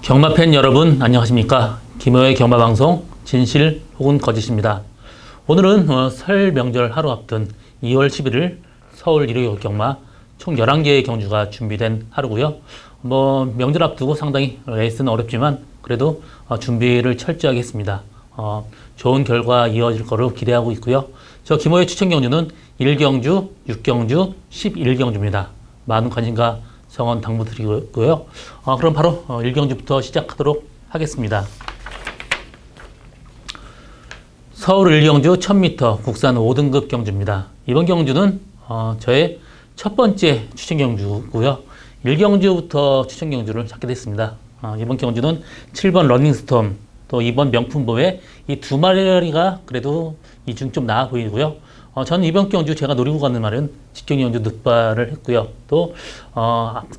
경마팬 여러분 안녕하십니까. 김호의 경마방송 진실 혹은 거짓입니다. 오늘은 설 명절 하루 앞둔 2월 11일 서울 1호 경마 총 11개의 경주가 준비된 하루고요. 명절 앞두고 상당히 레이스는 어렵지만 그래도 준비를 철저하게 했습니다. 좋은 결과 이어질 거로 기대하고 있고요. 저 김호의 추천 경주는 1경주, 6경주, 11경주입니다. 많은 관심과 성원 당부드리고요. 그럼 바로 1경주부터 시작하도록 하겠습니다. 서울 1경주 1000m 국산 5등급 경주입니다. 이번 경주는 저의 첫 번째 추천 경주고요. 1경주부터 추천 경주를 잡게 됐습니다. 이번 경주는 7번 러닝스톰, 또 2번 명품보의 이 두 마리가 그래도 이 중 좀 나아 보이고요. 저는 이번 경주 제가 노리고 가는 말은 직경경주 늑발을 했고요. 또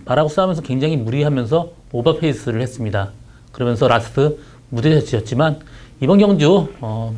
말하고 싸우면서 굉장히 무리하면서 오버페이스를 했습니다. 그러면서 라스트 무대졌지만 이번 경주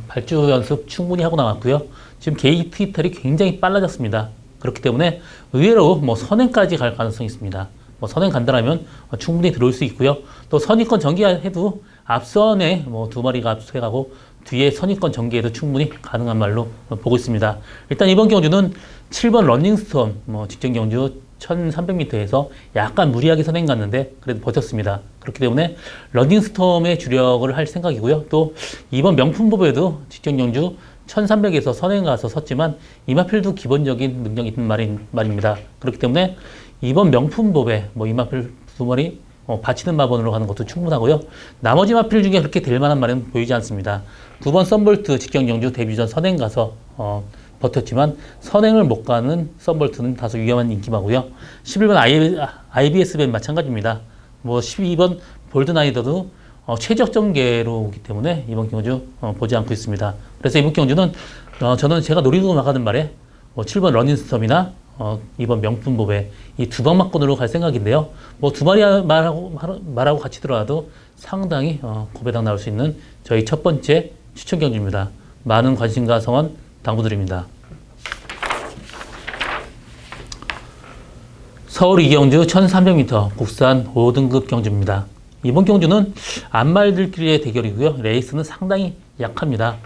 발주 연습 충분히 하고 나왔고요. 지금 게이트 이탈이 굉장히 빨라졌습니다. 그렇기 때문에 의외로 선행까지 갈 가능성이 있습니다. 선행 간다라면 충분히 들어올 수 있고요. 또 선의권 전개해도 앞선에 두 마리가 압수해가고 뒤에 선의권 전개해도 충분히 가능한 말로 보고 있습니다. 일단 이번 경주는 7번 러닝스톰 직전 경주 1300m에서 약간 무리하게 선행 갔는데 그래도 버텼습니다. 그렇기 때문에 러닝스톰의 주력을 할 생각이고요. 또 이번 명품보배도 직전 경주 1300에서 선행 가서 섰지만 이마필도 기본적인 능력이 있는 말입니다. 그렇기 때문에 이번 명품보배 이마필 두 마리 받치는 마번으로 가는 것도 충분하고요. 나머지 마필 중에 그렇게 될 만한 말은 보이지 않습니다. 9번 썬볼트 직경 경주 데뷔 전 선행 가서 버텼지만 선행을 못 가는 썬볼트는 다소 위험한 인기마고요. 11번 IBS밴 마찬가지입니다. 12번 볼드나이더도 최적 전개로 오기 때문에 이번 경주 보지 않고 있습니다. 그래서 이번 경주는 저는 제가 노리고 나가는 말에 7번 러닝스톰이나 이번 명품보배 이 두 방막권으로 갈 생각인데요. 두 마리 말하고 같이 들어와도 상당히 고배당 나올 수 있는 저희 첫 번째 추천 경주입니다. 많은 관심과 성원 당부드립니다. 서울 2경주 1300m 국산 5등급 경주입니다. 이번 경주는 앞말들끼리의 대결이고요. 레이스는 상당히 약합니다.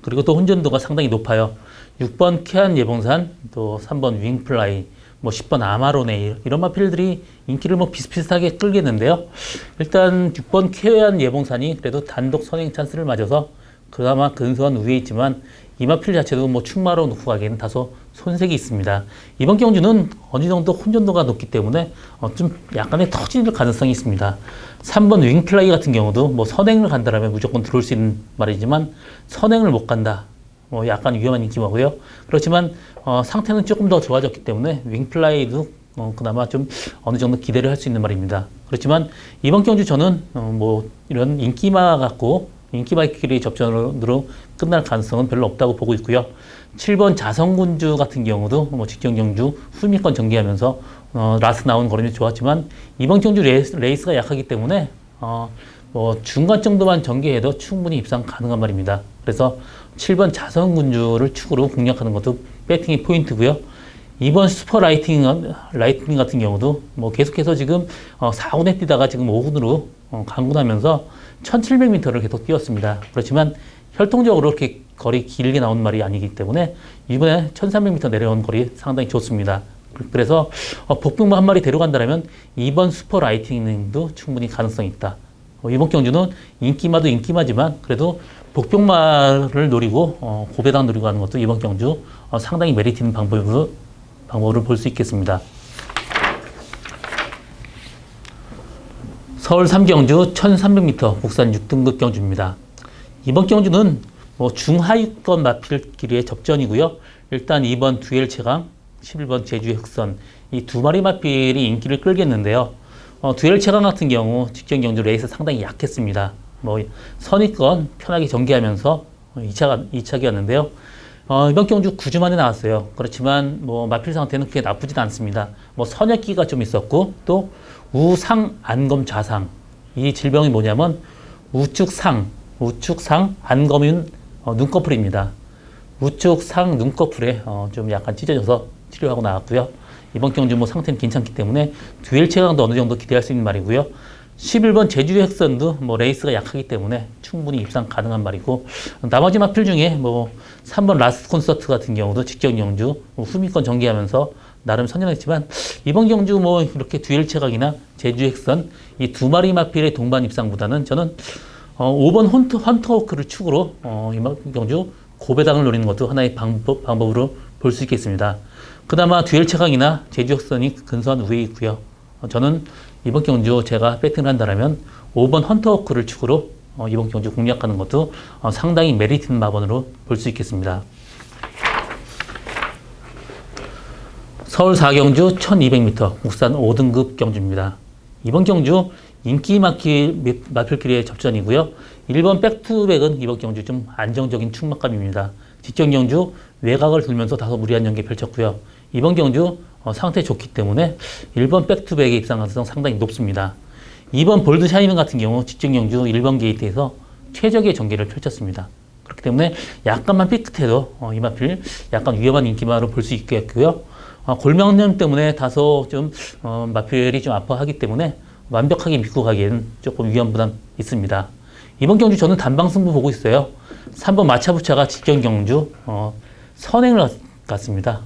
그리고 또 혼전도가 상당히 높아요. 6번 케안 예봉산, 또 3번 윙플라이, 10번 아마로네 이런 마필들이 인기를 비슷비슷하게 끌겠는데요. 일단 6번 케안 예봉산이 그래도 단독 선행 찬스를 맞아서 그나마 근소한 우위에 있지만 이 마필 자체도 충마로 놓고 가기에는 다소 손색이 있습니다. 이번 경주는 어느 정도 혼전도가 높기 때문에 좀 약간의 터질 가능성이 있습니다. 3번 윙플라이 같은 경우도 선행을 간다라면 무조건 들어올 수 있는 말이지만 선행을 못 간다. 약간 위험한 인기마고요. 그렇지만 상태는 조금 더 좋아졌기 때문에 윙플라이도 그나마 좀 어느 정도 기대를 할 수 있는 말입니다. 그렇지만 이번 경주 저는 이런 인기마 갖고 인기마끼리 접전으로 끝날 가능성은 별로 없다고 보고 있고요. 7번 자성군주 같은 경우도 직전 경주 후미권 전개하면서 라스트 나온 걸음이 좋았지만 이번 경주 레이스가 약하기 때문에 중간 정도만 전개해도 충분히 입상 가능한 말입니다. 그래서 7번 자성군주를 축으로 공략하는 것도 배팅이 포인트고요. 이번 슈퍼 라이팅 같은 경우도 계속해서 지금 4군에 뛰다가 지금 5군으로 강군하면서 1700m를 계속 뛰었습니다. 그렇지만 혈통적으로 그렇게 거리 길게 나온 말이 아니기 때문에 이번에 1300m 내려온 거리 상당히 좋습니다. 그래서 복병마 한 마리 데려간다면 이번 슈퍼 라이팅도 충분히 가능성이 있다. 이번 경주는 인기마도 인기마지만 그래도 복병마를 노리고 고배당 노리고 하는 것도 이번 경주 상당히 메리트 있는 방법을 볼 수 있겠습니다. 서울 3경주 1300m 국산 6등급 경주입니다. 이번 경주는 중하위권 마필끼리의 접전이고요. 일단 2번 듀엘 최강, 11번 제주의 흑선 이 두 마리 마필이 인기를 끌겠는데요. 듀엘 최강 같은 경우 직전 경주 레이스 상당히 약했습니다. 선의권 편하게 전개하면서 2차기였는데요. 이번 경주 9주 만에 나왔어요. 그렇지만 마필 상태는 그렇게 나쁘진 않습니다. 선약기가 좀 있었고 또 우상 안검 좌상 이 질병이 뭐냐면 우측상 안검인 눈꺼풀입니다. 우측상 눈꺼풀에 좀 약간 찢어져서 치료하고 나왔고요. 이번 경주 상태는 괜찮기 때문에 듀엘 최강도 어느 정도 기대할 수 있는 말이고요. 11번 제주 획선도 뭐 레이스가 약하기 때문에 충분히 입상 가능한 말이고, 나머지 마필 중에 뭐 3번 라스트 콘서트 같은 경우도 직전 경주 후미권 전개하면서 나름 선전했지만, 이번 경주 뭐 이렇게 듀얼 체각이나 제주 획선 이 두 마리 마필의 동반 입상보다는 저는 5번 헌터워크를 축으로 이번 경주 고배당을 노리는 것도 하나의 방법으로 볼 수 있겠습니다. 그나마 듀얼 체각이나 제주 획선이 근소한 우위에 있고요. 저는 이번 경주 제가 배팅을 한다면 5번 헌터워크를 축으로 이번 경주 공략하는 것도 상당히 메리트 있는 마번으로 볼 수 있겠습니다. 서울 4경주 1200m 국산 5등급 경주입니다. 이번 경주 인기 마필끼리의 접전이고요. 1번 백투백은 이번 경주 좀 안정적인 충막감입니다. 직전 경주 외곽을 돌면서 다소 무리한 연계 펼쳤고요. 이번 경주 상태 좋기 때문에 1번 백투백의 입상 가능성 상당히 높습니다. 2번 볼드 샤이닝 같은 경우 직전 경주 1번 게이트에서 최적의 전개를 펼쳤습니다. 그렇기 때문에 약간만 삐끗해도 이 마필 약간 위험한 인기마로 볼 수 있겠고요. 골명염 때문에 다소 좀 마필이 좀 아파하기 때문에 완벽하게 믿고 가기에는 조금 위험 부담 있습니다. 이번 경주 저는 단방 승부 보고 있어요. 3번 마차부차가 직전 경주 선행을 갔습니다.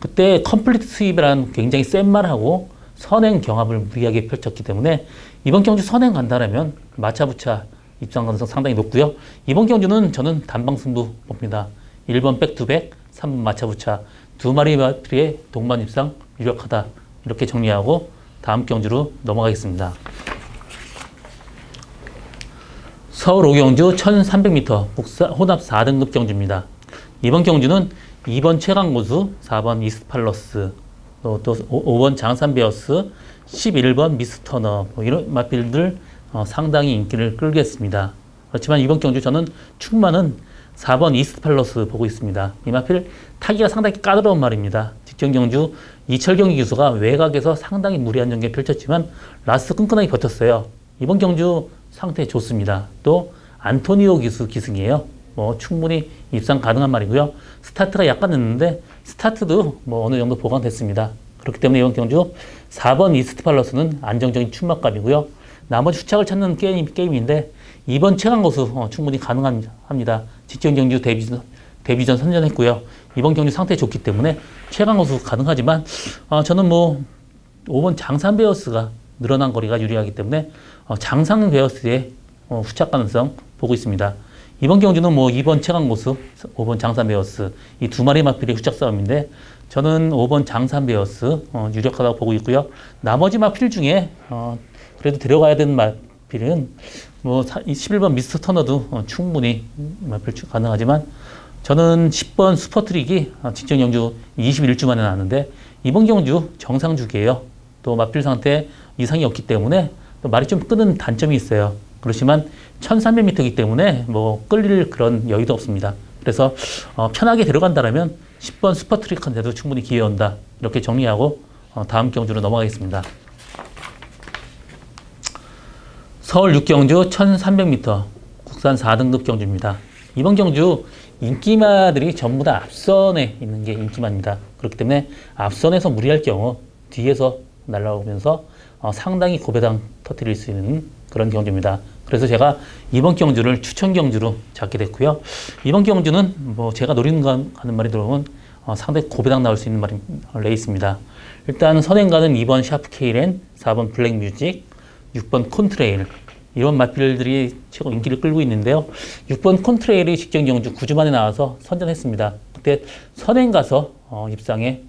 그때 컴플리트 스윕이라는 굉장히 센 말하고 선행 경합을 무리하게 펼쳤기 때문에 이번 경주 선행 간다라면 마차부차 입상 가능성 상당히 높고요. 이번 경주는 저는 단방 승부 봅니다. 1번 백투백, 3번 마차부차 두 마리 마필의 동반 입상 유력하다, 이렇게 정리하고 다음 경주로 넘어가겠습니다. 서울 5경주 1300m 국산 혼합 4등급 경주입니다. 이번 경주는 2번 최강고수, 4번 이스팔러스, 또 5번 장산베어스, 11번 미스터너 이런 마필들 상당히 인기를 끌겠습니다. 그렇지만 이번 경주 저는 충만은 4번 이스팔러스 보고 있습니다. 이 마필 타기가 상당히 까다로운 말입니다. 직전 경주 이철경기 기수가 외곽에서 상당히 무리한 전개 펼쳤지만 라스트 끈끈하게 버텼어요. 이번 경주 상태 좋습니다. 또 안토니오 기수 기승이에요. 뭐 충분히 입상 가능한 말이고요. 스타트가 약간 늦는데 스타트도 뭐 어느 정도 보강됐습니다. 그렇기 때문에 이번 경주 4번 이스트팔러스는 안정적인 충막감이고요. 나머지 후착을 찾는 게임인데 2번 최강고수 충분히 가능합니다. 직전 경주 데뷔전 선전했고요. 이번 경주 상태 좋기 때문에 최강고수 가능하지만 저는 뭐 5번 장산베어스가 늘어난 거리가 유리하기 때문에 장산베어스의 후착 가능성 보고 있습니다. 이번 경주는 뭐 2번 최강고수, 5번 장산베어스 이 두 마리 마필의 후착 싸움인데 저는 5번 장산베어스 유력하다고 보고 있고요. 나머지 마필 중에 그래도 데려가야 되는 마필은 뭐 11번 미스터 터너도 충분히 마필 가능하지만 저는 10번 슈퍼트릭이 직전 경주 21주 만에 나왔는데 이번 경주 정상 주기예요. 또 마필 상태 이상이 없기 때문에 또 말이 좀 끄는 단점이 있어요. 그렇지만 1300m이기 때문에 뭐 끌릴 그런 여유도 없습니다. 그래서 편하게 들어간다면 10번 슈퍼트릭한테도 충분히 기회 온다, 이렇게 정리하고 다음 경주로 넘어가겠습니다. 서울 6경주 1300m 국산 4등급 경주입니다. 이번 경주 인기마들이 전부 다 앞선에 있는 게 인기마입니다. 그렇기 때문에 앞선에서 무리할 경우 뒤에서 날아오면서 상당히 고배당 터뜨릴 수 있는 그런 경주입니다. 그래서 제가 이번 경주를 추천 경주로 잡게 됐고요. 이번 경주는 뭐 제가 노리는 거 하는 말이 들어오면 상당히 고배당 나올 수 있는 레이스입니다. 일단 선행가는 2번 샤프 케이렌, 4번 블랙 뮤직, 6번 콘트레일 이런 마필들이 최고 인기를 끌고 있는데요. 6번 콘트레일이 직전 경주 9주 만에 나와서 선전했습니다. 그때 선행 가서 입상에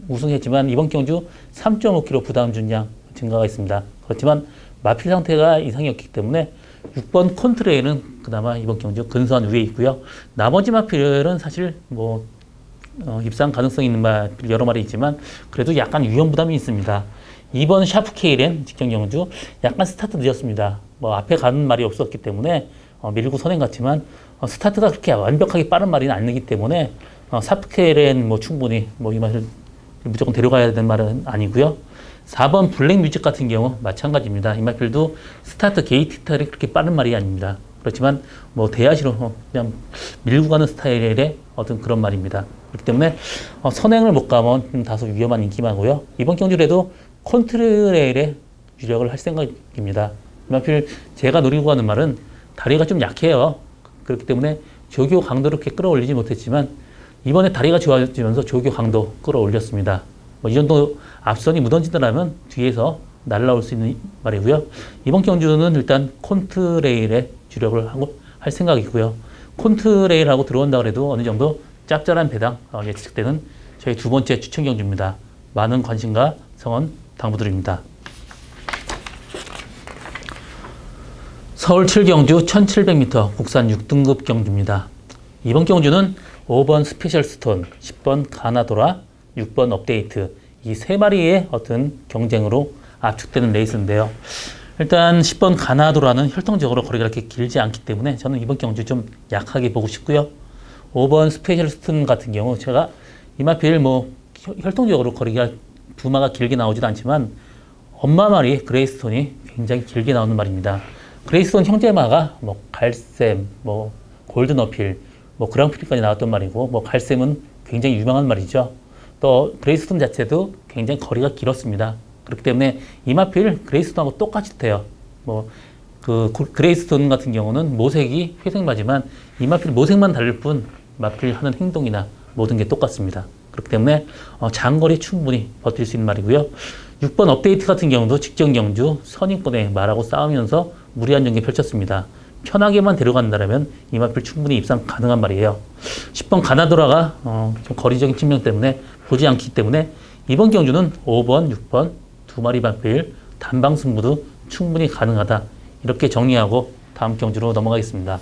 우승했지만 이번 경주 3.5kg 부담 준량 증가가 있습니다. 그렇지만 마필 상태가 이상이 없기 때문에 6번 콘트레일은 그나마 이번 경주 근소한 우위에 있고요. 나머지 마필은 사실 뭐 입상 가능성이 있는 마필 여러 마리 있지만 그래도 약간 위험 부담이 있습니다. 2번 샤프 케이렌 직전 경주 약간 스타트 늦었습니다. 뭐 앞에 가는 말이 없었기 때문에 밀고 선행 같지만 스타트가 그렇게 완벽하게 빠른 말이 아니기 때문에 샤프 케이렌 뭐 충분히 뭐 이 말을 무조건 데려가야 되는 말은 아니고요. 4번 블랙 뮤직 같은 경우 마찬가지입니다. 이 마필도 스타트 게이트 스타일이 그렇게 빠른 말이 아닙니다. 그렇지만 뭐 대야시로 그냥 밀고 가는 스타일의 어떤 그런 말입니다. 그렇기 때문에 선행을 못 가면 다소 위험한 인기마고요. 이번 경주에도 콘트레일의 유력을 할 생각입니다. 이마필 제가 노리고 가는 말은 다리가 좀 약해요. 그렇기 때문에 조교 강도를 그렇게 끌어올리지 못했지만 이번에 다리가 좋아지면서 조교 강도 끌어올렸습니다. 이 정도 앞선이 무던지더라면 뒤에서 날라올 수 있는 말이고요. 이번 경주는 일단 콘트레일에 주력을 할 생각이고요. 콘트레일하고 들어온다 그래도 어느 정도 짭짤한 배당 예측되는 저희 두 번째 추천 경주입니다. 많은 관심과 성원 당부드립니다. 서울 7경주 1700m 국산 6등급 경주입니다. 이번 경주는 5번 스페셜 스톤, 10번 가나도라, 6번 업데이트 이 세 마리의 어떤 경쟁으로 압축되는 레이스인데요. 일단 10번 가나도라는 혈통적으로 거리가 그렇게 길지 않기 때문에 저는 이번 경주 좀 약하게 보고 싶고요. 5번 스페셜 스톤 같은 경우 제가 이마필 혈통적으로 거리가 두마가 길게 나오지도 않지만 엄마 말이 그레이스톤이 굉장히 길게 나오는 말입니다. 그레이스톤 형제마가 갈샘, 골든 어필, 그랑프리까지 나왔던 말이고 갈샘은 굉장히 유명한 말이죠. 또 그레이스톤 자체도 굉장히 거리가 길었습니다. 그렇기 때문에 이마필 그레이스톤하고 똑같이 돼요. 그레이스톤 같은 경우는 모색이 회색마지만 이마필 모색만 다를 뿐 이마필 하는 행동이나 모든 게 똑같습니다. 그렇기 때문에 장거리 충분히 버틸 수 있는 말이고요. 6번 업데이트 같은 경우도 직전 경주 선임권에 말하고 싸우면서 무리한 전개 펼쳤습니다. 편하게만 데려간다면 이마필 충분히 입상 가능한 말이에요. 10번 가나도라가 좀 거리적인 측면 때문에 보지 않기 때문에 이번 경주는 5번, 6번 두 마리 마필 단방 승부도 충분히 가능하다. 이렇게 정리하고 다음 경주로 넘어가겠습니다.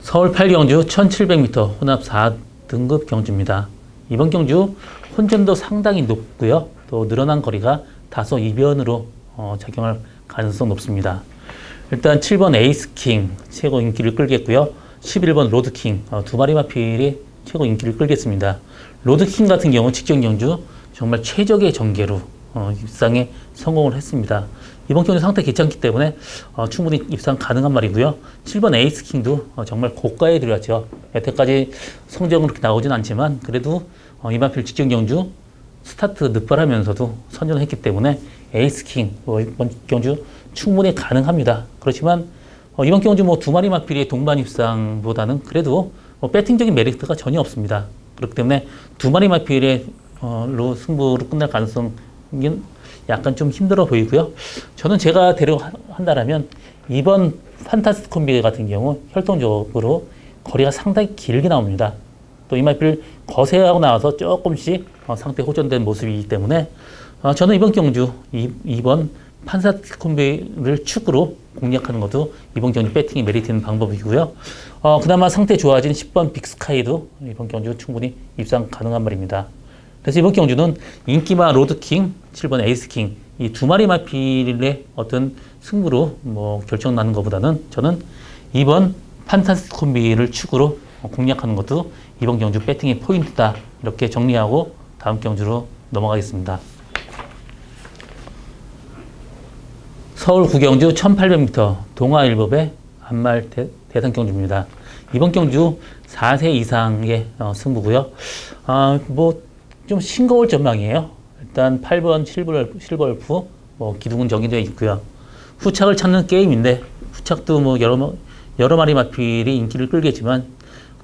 서울 8경주 1700m 혼합 4등급 경주입니다. 이번 경주 혼전도 상당히 높고요. 또 늘어난 거리가 다소 이변으로 작용할 가능성 높습니다. 일단 7번 에이스킹 최고 인기를 끌겠고요. 11번 로드킹 두 마리 마필이 최고 인기를 끌겠습니다. 로드킹 같은 경우 직전 경주 정말 최적의 전개로 입상에 성공을 했습니다. 이번 경주 상태 괜찮기 때문에 충분히 입상 가능한 말이고요. 7번 에이스킹도 정말 고가에 들어왔죠. 여태까지 성적은 그렇게 나오진 않지만 그래도 이마필 직전 경주 스타트 늑발하면서도 선전을 했기 때문에 에이스킹 이번 경주 충분히 가능합니다. 그렇지만 이번 경주 두 마리 마필의 동반 입상보다는 그래도 배팅적인 메리트가 전혀 없습니다. 그렇기 때문에 두 마리 마필의 로 승부로 끝날 가능성은 약간 좀 힘들어 보이고요. 저는 제가 데려간다면 이번 판타스틱 콤비 같은 경우 혈통적으로 거리가 상당히 길게 나옵니다. 또 이마필 거세하고 나와서 조금씩 상태 호전된 모습이기 때문에 저는 이번 경주 2번 판타스틱 콤비를 축으로 공략하는 것도 이번 경주 배팅이 메리트 있는 방법이고요. 그나마 상태 좋아진 10번 빅스카이도 이번 경주 충분히 입상 가능한 말입니다. 그래서 이번 경주는 인기마 로드킹, 7번 에이스킹 이 두 마리 마필의 어떤 승부로 결정나는 것보다는 저는 2번 판타스틱 콤비를 축으로 공략하는 것도 이번 경주 배팅의 포인트다. 이렇게 정리하고 다음 경주로 넘어가겠습니다. 서울 9경주 1800m 동아일법의 안말 대상 경주입니다. 이번 경주 4세 이상의 승부고요. 좀 싱거울 전망이에요. 일단 8번 실버울프 기둥은 정의되어 있고요. 후착을 찾는 게임인데 후착도 여러 마리 마필이 인기를 끌겠지만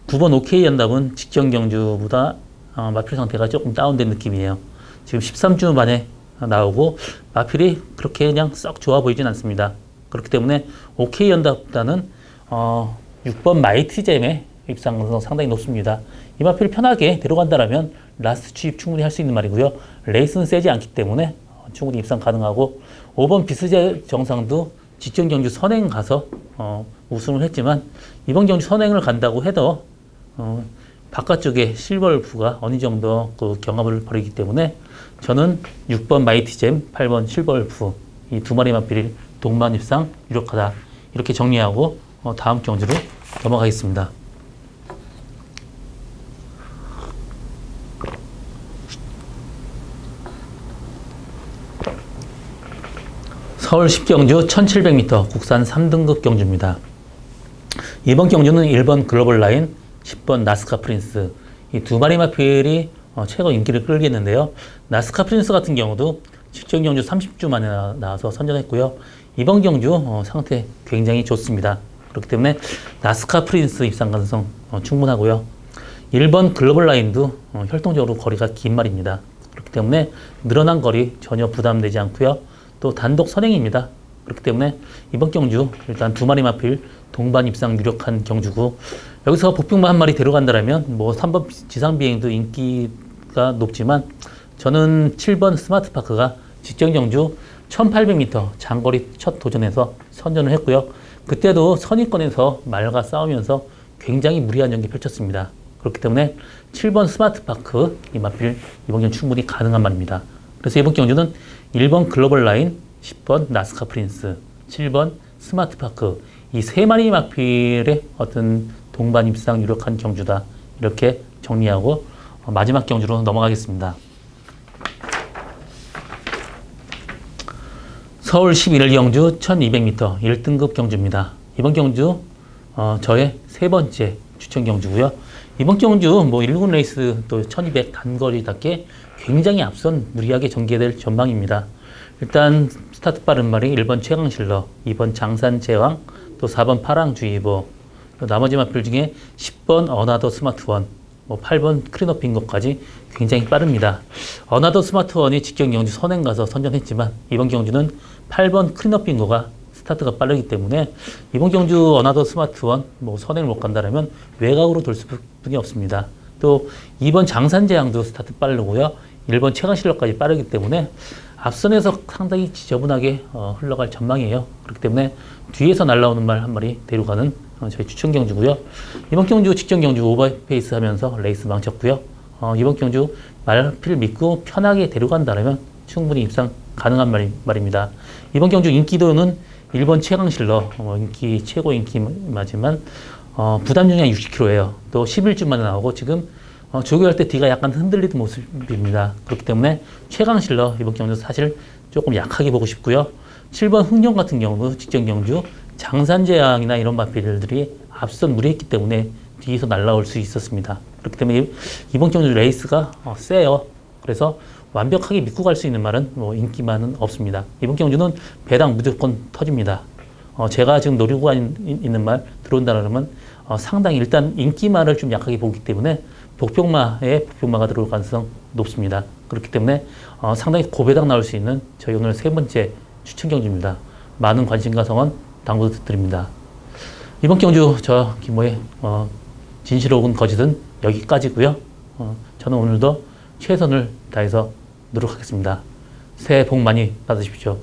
9번 OK 연답은 직전 경주보다 마필 상태가 조금 다운된 느낌이에요. 지금 13주 만에 나오고 마필이 그렇게 그냥 썩 좋아 보이진 않습니다. 그렇기 때문에 OK 연답보다는 6번 마이티잼의 입상 가능성 상당히 높습니다. 이 마필을 편하게 데려간다면 라스트 취입 충분히 할 수 있는 말이고요. 레이스는 세지 않기 때문에 충분히 입상 가능하고 5번 비스제 정상도 직전 경주 선행 가서 우승을 했지만 이번 경주 선행을 간다고 해도 바깥쪽에 실버울프가 어느 정도 그 경합을 벌이기 때문에 저는 6번 마이티잼, 8번 실버울프 이 두 마리 마필이 동반 입상 유력하다. 이렇게 정리하고 다음 경주로 넘어가겠습니다. 서울 10경주 1700m 국산 3등급 경주입니다. 이번 경주는 1번 글로벌 라인, 10번 나스카 프린스 이 두 마리 마필이 최고 인기를 끌겠는데요. 나스카 프린스 같은 경우도 직전 경주 30주 만에 나와서 선전했고요. 이번 경주 상태 굉장히 좋습니다. 그렇기 때문에 나스카 프린스 입상 가능성 충분하고요. 1번 글로벌 라인도 혈통적으로 거리가 긴 말입니다. 그렇기 때문에 늘어난 거리 전혀 부담되지 않고요. 또 단독 선행입니다. 그렇기 때문에 이번 경주 일단 두 마리 마필 동반 입상 유력한 경주고, 여기서 복병마 한 마리 데려간다면 뭐 3번 지상 비행도 인기가 높지만 저는 7번 스마트파크가 직전 경주 1800m 장거리 첫 도전에서 선전을 했고요. 그때도 선입권에서 말과 싸우면서 굉장히 무리한 연기 펼쳤습니다. 그렇기 때문에 7번 스마트파크 이 마필 이번 경주 충분히 가능한 말입니다. 그래서 이번 경주는 1번 글로벌 라인, 10번 나스카 프린스, 7번 스마트파크 이 세 마리 마필의 어떤 동반 입상 유력한 경주다, 이렇게 정리하고 마지막 경주로 넘어가겠습니다. 서울 11일 경주 1200m 1등급 경주입니다. 이번 경주 저의 세 번째 추천 경주고요. 이번 경주 뭐 1군 레이스 또 1200 단거리답게 굉장히 앞선 무리하게 전개될 전망입니다. 일단 스타트 빠른 말이 1번 최강실러, 2번 장산제왕, 또 4번 파랑주의보, 또 나머지 마필 중에 10번 어나더 스마트원, 뭐 8번 크리너핑거까지 굉장히 빠릅니다. 어나더 스마트원이 직전 경주 선행 가서 선전했지만 이번 경주는 8번 크리너핑거가 스타트가 빠르기 때문에 이번 경주 어나더 스마트원 뭐 선행을 못 간다면 외곽으로 돌 수밖에 없습니다. 또 2번 장산제왕도 스타트 빠르고요. 1번 최강실러까지 빠르기 때문에 앞선에서 상당히 지저분하게 흘러갈 전망이에요. 그렇기 때문에 뒤에서 날라오는 말 한 마리 데려가는 저희 추천 경주고요. 이번 경주 직전 경주 오버페이스 하면서 레이스 망쳤고요. 이번 경주 말필 믿고 편하게 데려간다면 충분히 입상 가능한 말입니다. 이번 경주 인기도는 1번 최강실러 최고 인기지만 부담 중량 60kg예요. 또 11주 만에 나오고 지금 조교할 때 뒤가 약간 흔들리는 모습입니다. 그렇기 때문에 최강실러 이번 경주 사실 조금 약하게 보고 싶고요. 7번 흥룡 같은 경우도 직전 경주 장산제왕이나 이런 마필들이 앞선 무리했기 때문에 뒤에서 날라올 수 있었습니다. 그렇기 때문에 이번 경주 레이스가 세요. 그래서 완벽하게 믿고 갈 수 있는 말은 뭐 인기만은 없습니다. 이번 경주는 배당 무조건 터집니다. 제가 지금 노리고 있는 말 들어온다면 상당히 일단 인기말을 좀 약하게 보기 때문에 복병마가 들어올 가능성 높습니다. 그렇기 때문에 상당히 고배당 나올 수 있는 저희 오늘 세 번째 추천 경주입니다. 많은 관심과 성원 당부드립니다. 이번 경주 저 김모의 진실 혹은 거짓은 여기까지고요. 저는 오늘도 최선을 다해서 노력하겠습니다. 새해 복 많이 받으십시오.